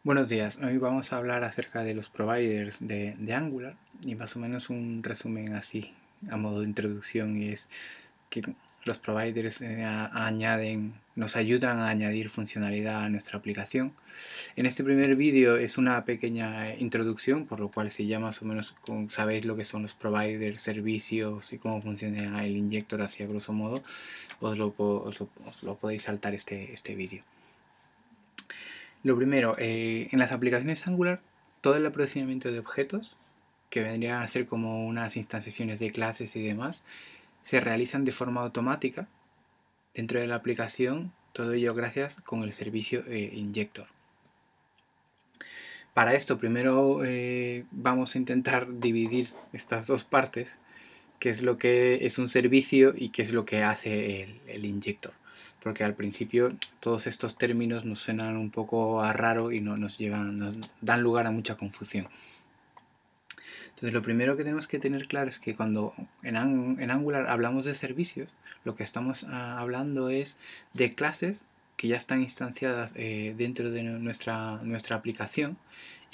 Buenos días, hoy vamos a hablar acerca de los providers de Angular y más o menos un resumen así a modo de introducción y es que los providers nos ayudan a añadir funcionalidad a nuestra aplicación. En este primer vídeo es una pequeña introducción, por lo cual si ya más o menos sabéis lo que son los providers, servicios y cómo funciona el injector así a grosso modo, os lo podéis saltar este vídeo. Lo primero, en las aplicaciones Angular, todo el procesamiento de objetos, que vendrían a ser como unas instanciaciones de clases y demás, se realizan de forma automática dentro de la aplicación, todo ello gracias con el servicio Injector. Para esto, primero vamos a intentar dividir estas dos partes, qué es lo que es un servicio y qué es lo que hace el Injector. Porque al principio todos estos términos nos suenan un poco a raro y nos dan lugar a mucha confusión. Entonces lo primero que tenemos que tener claro es que cuando en Angular hablamos de servicios, lo que estamos hablando es de clases que ya están instanciadas dentro de nuestra aplicación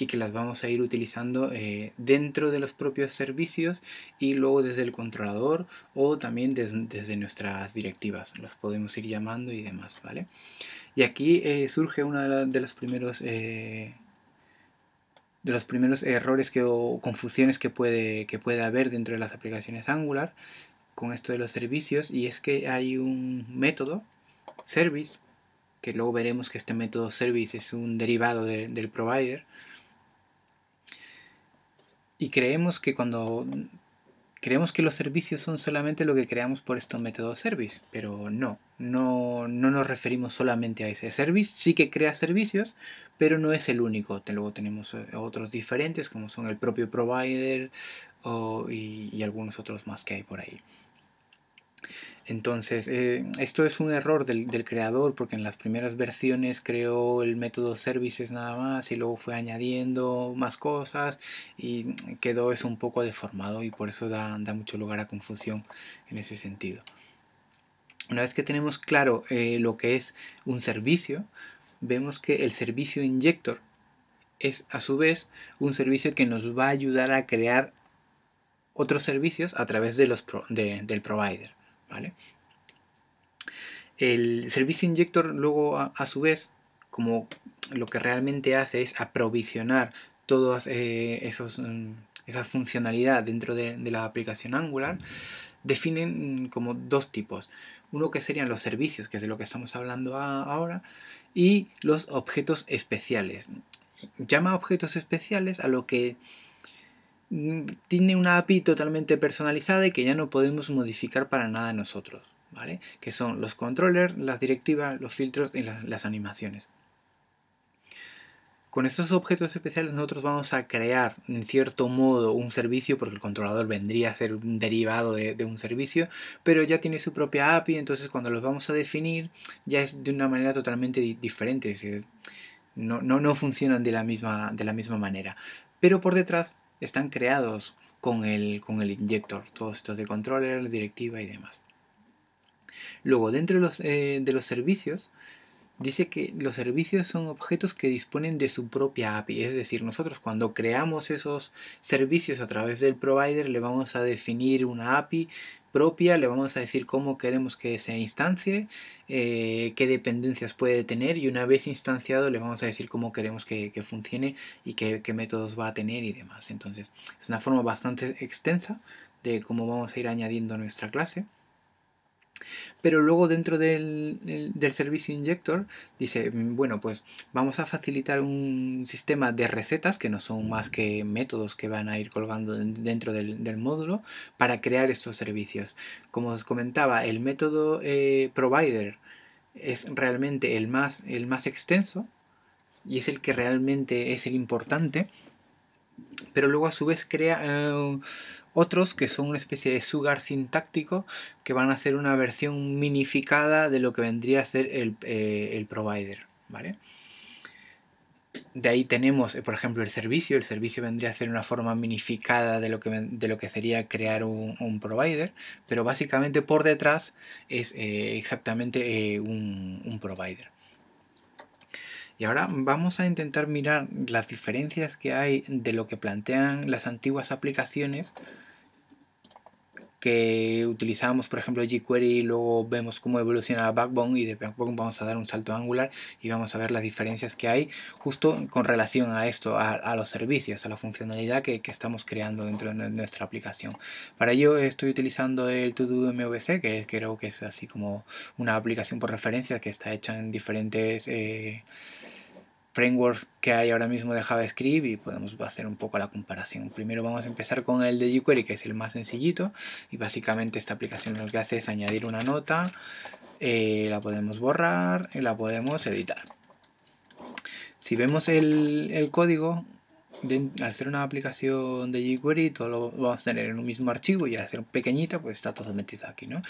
y que las vamos a ir utilizando dentro de los propios servicios y luego desde el controlador o también desde nuestras directivas. Los podemos ir llamando y demás, ¿vale? Y aquí surge uno de los primeros errores o confusiones que puede haber dentro de las aplicaciones Angular con esto de los servicios, y es que hay un método service, que luego veremos que este método service es un derivado del provider, y creemos que los servicios son solamente lo que creamos por este método service, pero no nos referimos solamente a ese service. Sí que crea servicios, pero no es el único. Luego tenemos otros diferentes, como son el propio provider y algunos otros más que hay por ahí. Entonces, esto es un error del creador, porque en las primeras versiones creó el método services nada más y luego fue añadiendo más cosas y quedó eso un poco deformado, y por eso da mucho lugar a confusión en ese sentido. Una vez que tenemos claro lo que es un servicio, vemos que el servicio injector es a su vez un servicio que nos va a ayudar a crear otros servicios a través del provider, ¿vale? El servicio injector luego a su vez, como lo que realmente hace es aprovisionar todas esa funcionalidad dentro de la aplicación Angular, definen como dos tipos. Uno que serían los servicios, que es de lo que estamos hablando ahora, y los objetos especiales. Llama objetos especiales a lo que tiene una API totalmente personalizada y que ya no podemos modificar para nada nosotros, ¿vale? Que son los controllers, las directivas, los filtros y las animaciones. Con estos objetos especiales nosotros vamos a crear en cierto modo un servicio, porque el controlador vendría a ser un derivado de un servicio, pero ya tiene su propia API. Entonces cuando los vamos a definir ya es de una manera totalmente diferente, es decir, no funcionan de la misma manera, pero por detrás están creados con el injector, todos estos de controller, directiva y demás. Luego, dentro de los servicios, dice que los servicios son objetos que disponen de su propia API. Es decir, nosotros cuando creamos esos servicios a través del provider le vamos a definir una API propia, le vamos a decir cómo queremos que se instancie, qué dependencias puede tener, y una vez instanciado le vamos a decir cómo queremos que funcione y qué métodos va a tener y demás. Entonces es una forma bastante extensa de cómo vamos a ir añadiendo nuestra clase. Pero luego dentro del servicio injector dice, bueno, pues vamos a facilitar un sistema de recetas, que no son más que métodos que van a ir colgando dentro del módulo para crear estos servicios. Como os comentaba, el método provider es realmente el más extenso y es el que realmente es el importante, pero luego a su vez crea otros que son una especie de sugar sintáctico, que van a ser una versión minificada de lo que vendría a ser el provider, ¿vale? De ahí tenemos, por ejemplo, el servicio vendría a ser una forma minificada de lo que sería crear un provider, pero básicamente por detrás es exactamente un provider. Y ahora vamos a intentar mirar las diferencias que hay de lo que plantean las antiguas aplicaciones que utilizábamos, por ejemplo, jQuery, y luego vemos cómo evoluciona Backbone, y de Backbone vamos a dar un salto a Angular y vamos a ver las diferencias que hay justo con relación a esto, a los servicios, a la funcionalidad que estamos creando dentro de nuestra aplicación. Para ello estoy utilizando el To-Do MVC, que creo que es así como una aplicación por referencia que está hecha en diferentes frameworks que hay ahora mismo de JavaScript, y podemos hacer un poco la comparación. Primero vamos a empezar con el de jQuery, que es el más sencillito, y básicamente esta aplicación lo que hace es añadir una nota, la podemos borrar y la podemos editar. Si vemos el código, al ser una aplicación de jQuery, todo lo vamos a tener en un mismo archivo, y al ser pequeñita pues está todo metido aquí, ¿no?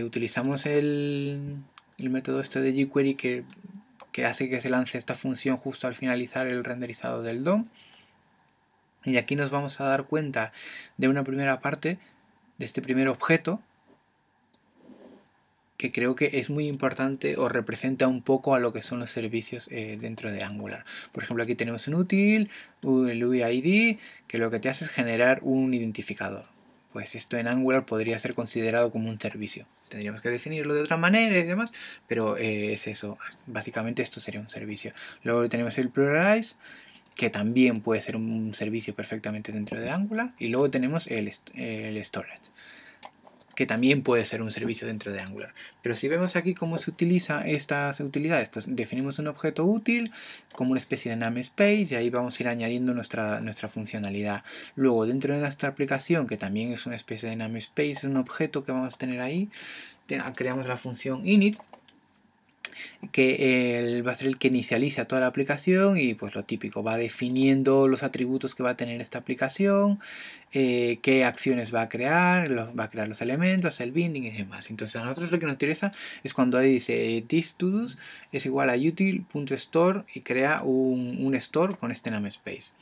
Utilizamos el método este de jQuery que hace que se lance esta función justo al finalizar el renderizado del DOM. Y aquí nos vamos a dar cuenta de una primera parte, de este primer objeto, que creo que es muy importante o representa un poco a lo que son los servicios dentro de Angular. Por ejemplo, aquí tenemos un útil, el UID, que lo que te hace es generar un identificador. Pues esto en Angular podría ser considerado como un servicio. Tendríamos que definirlo de otra manera y demás, pero es eso. Básicamente esto sería un servicio. Luego tenemos el Pluralize, que también puede ser un servicio perfectamente dentro de Angular. Y luego tenemos el Storage, que también puede ser un servicio dentro de Angular. Pero si vemos aquí cómo se utiliza estas utilidades, pues definimos un objeto útil como una especie de namespace, y ahí vamos a ir añadiendo nuestra funcionalidad. Luego, dentro de nuestra aplicación, que también es una especie de namespace, un objeto que vamos a tener ahí, creamos la función init, que va a ser el que inicializa toda la aplicación, y pues lo típico, va definiendo los atributos que va a tener esta aplicación, qué acciones va a crear los elementos, el binding y demás. Entonces a nosotros lo que nos interesa es cuando ahí dice this todos es igual a util.store, y crea un store con este namespace.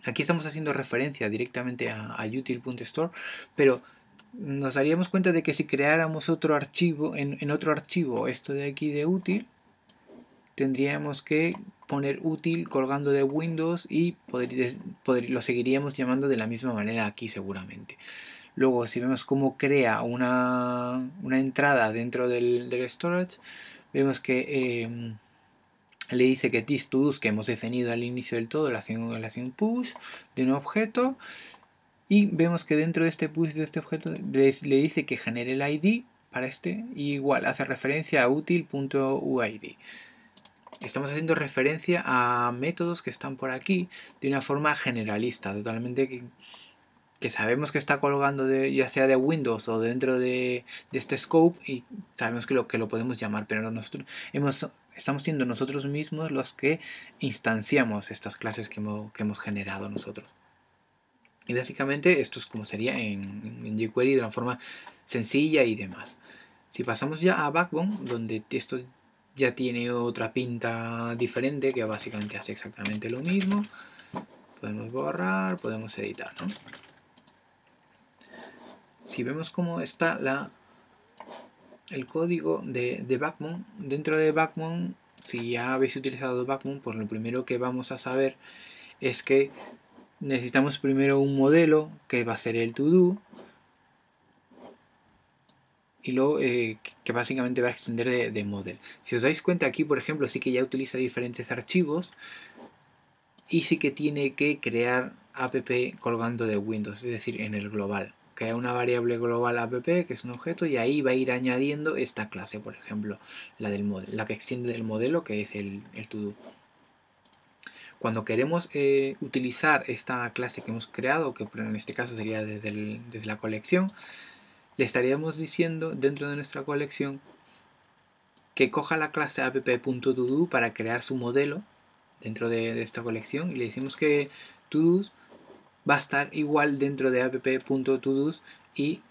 Aquí estamos haciendo referencia directamente a util.store, pero nos daríamos cuenta de que si creáramos otro archivo, en otro archivo, esto de aquí de útil, tendríamos que poner útil colgando de Windows, y lo seguiríamos llamando de la misma manera aquí seguramente. Luego, si vemos cómo crea una entrada dentro del storage, vemos que le dice que this todos, que hemos definido al inicio del todo, le hace un push de un objeto, y vemos que dentro de este push de este objeto le dice que genere el ID para este, y igual hace referencia a util.uid. Estamos haciendo referencia a métodos que están por aquí de una forma generalista, totalmente que sabemos que está colgando ya sea de Windows o dentro de este scope, y sabemos que lo podemos llamar, pero nosotros estamos siendo nosotros mismos los que instanciamos estas clases que hemos generado nosotros. Y básicamente esto es como sería en jQuery de una forma sencilla y demás. Si pasamos ya a Backbone, donde esto ya tiene otra pinta diferente, que básicamente hace exactamente lo mismo, podemos borrar, podemos editar, ¿no? Si vemos cómo está el código de Backbone, dentro de Backbone, si ya habéis utilizado Backbone, pues lo primero que vamos a saber es que necesitamos primero un modelo que va a ser el to-do, y luego que básicamente va a extender de model. Si os dais cuenta aquí, por ejemplo, sí que ya utiliza diferentes archivos, y sí que tiene que crear app colgando de Windows, es decir, en el global. Crea una variable global app, que es un objeto, y ahí va a ir añadiendo esta clase, por ejemplo, la del modelo, la que extiende del modelo, que es el to-do. Cuando queremos utilizar esta clase que hemos creado, que en este caso sería desde la colección, le estaríamos diciendo dentro de nuestra colección que coja la clase app.todo para crear su modelo dentro de esta colección, y le decimos que todos va a estar igual dentro de app.todos y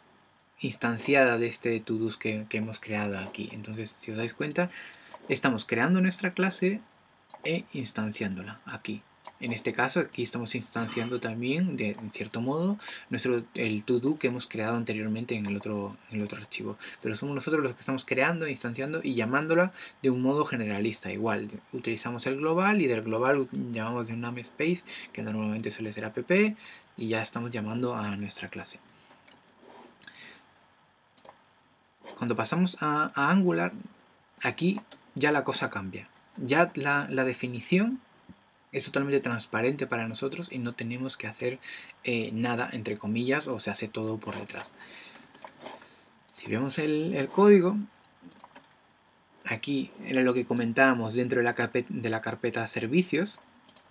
instanciada de este todos que hemos creado aquí. Entonces, si os dais cuenta, estamos creando nuestra clase e instanciándola aquí En este caso aquí estamos instanciando también, en cierto modo, el to-do que hemos creado anteriormente en el otro archivo. Pero somos nosotros los que estamos creando, instanciando y llamándola de un modo generalista. Igual, utilizamos el global y del global llamamos de un namespace, que normalmente suele ser app, y ya estamos llamando a nuestra clase. Cuando pasamos a Angular, aquí ya la cosa cambia. Ya la definición es totalmente transparente para nosotros y no tenemos que hacer nada, entre comillas, o se hace todo por detrás. Si vemos el código, aquí era lo que comentábamos dentro de la carpeta servicios.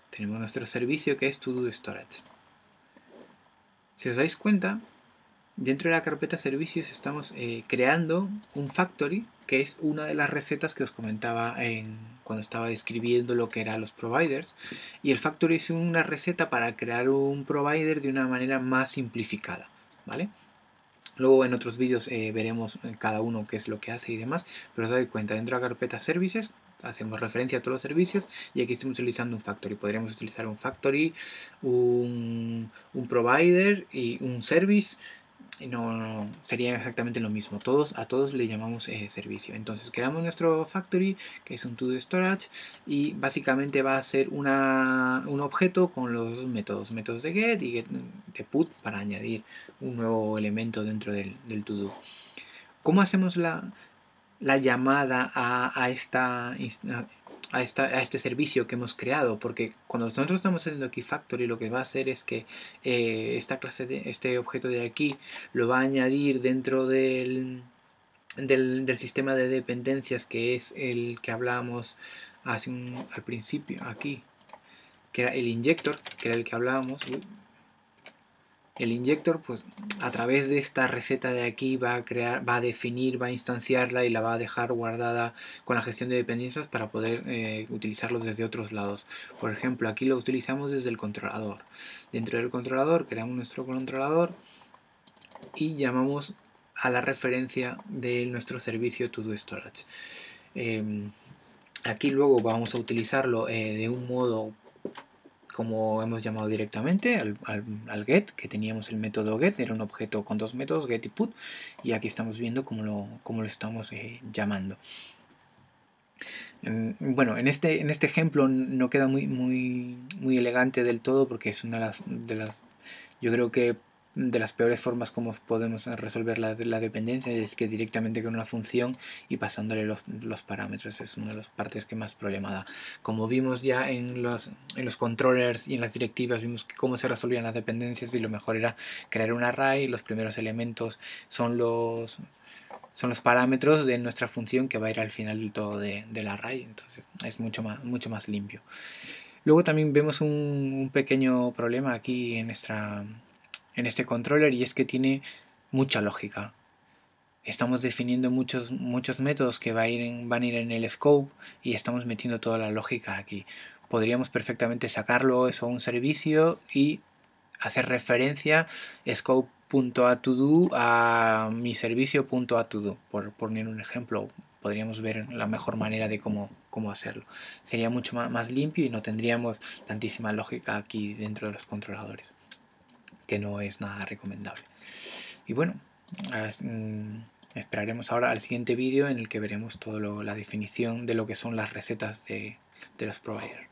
Tenemos nuestro servicio que es To-Do Storage. Si os dais cuenta, dentro de la carpeta servicios estamos creando un factory, que es una de las recetas que os comentaba cuando estaba describiendo lo que eran los providers. Y el factory es una receta para crear un provider de una manera más simplificada, ¿vale? Luego en otros vídeos veremos cada uno qué es lo que hace y demás, pero os dais cuenta, dentro de la carpeta services hacemos referencia a todos los servicios y aquí estamos utilizando un factory. Podríamos utilizar un factory, un provider y un service. No, sería exactamente lo mismo. A todos le llamamos servicio. Entonces creamos nuestro factory, que es un to-do storage, y básicamente va a ser un objeto con los dos métodos de get y de put, para añadir un nuevo elemento dentro del to-do. ¿Cómo hacemos la llamada a este servicio que hemos creado? Porque cuando nosotros estamos haciendo aquí factory, lo que va a hacer es que esta clase este objeto de aquí lo va a añadir dentro del sistema de dependencias, que es el que hablábamos al principio aquí, que era el injector, que era el que hablábamos. El injector, pues a través de esta receta de aquí va a definir, va a instanciarla y la va a dejar guardada con la gestión de dependencias para poder utilizarlos desde otros lados. Por ejemplo, aquí lo utilizamos desde el controlador. Dentro del controlador creamos nuestro controlador y llamamos a la referencia de nuestro servicio To-Do Storage. Aquí luego vamos a utilizarlo de un modo como hemos llamado directamente al get, que teníamos el método get, era un objeto con dos métodos, get y put, y aquí estamos viendo cómo lo estamos llamando. Bueno, en este ejemplo no queda muy elegante del todo, porque es una de las yo creo que de las peores formas como podemos resolver la dependencia es que directamente con una función y pasándole los parámetros. Es una de las partes que más problema da. Como vimos ya en los controllers y en las directivas, vimos cómo se resolvían las dependencias y lo mejor era crear un array. Los primeros elementos son los parámetros de nuestra función, que va a ir al final del todo del array. Entonces es mucho más limpio. Luego también vemos un pequeño problema aquí en este controller, y es que tiene mucha lógica. Estamos definiendo muchos métodos que van a ir en el scope y estamos metiendo toda la lógica aquí. Podríamos perfectamente sacarlo eso a un servicio y hacer referencia scope.atodo a mi servicio.atodo, por poner un ejemplo. Podríamos ver la mejor manera de cómo hacerlo. Sería mucho más limpio y no tendríamos tantísima lógica aquí dentro de los controladores, que no es nada recomendable. Y bueno, esperaremos ahora al siguiente vídeo en el que veremos toda la definición de lo que son las recetas de los providers.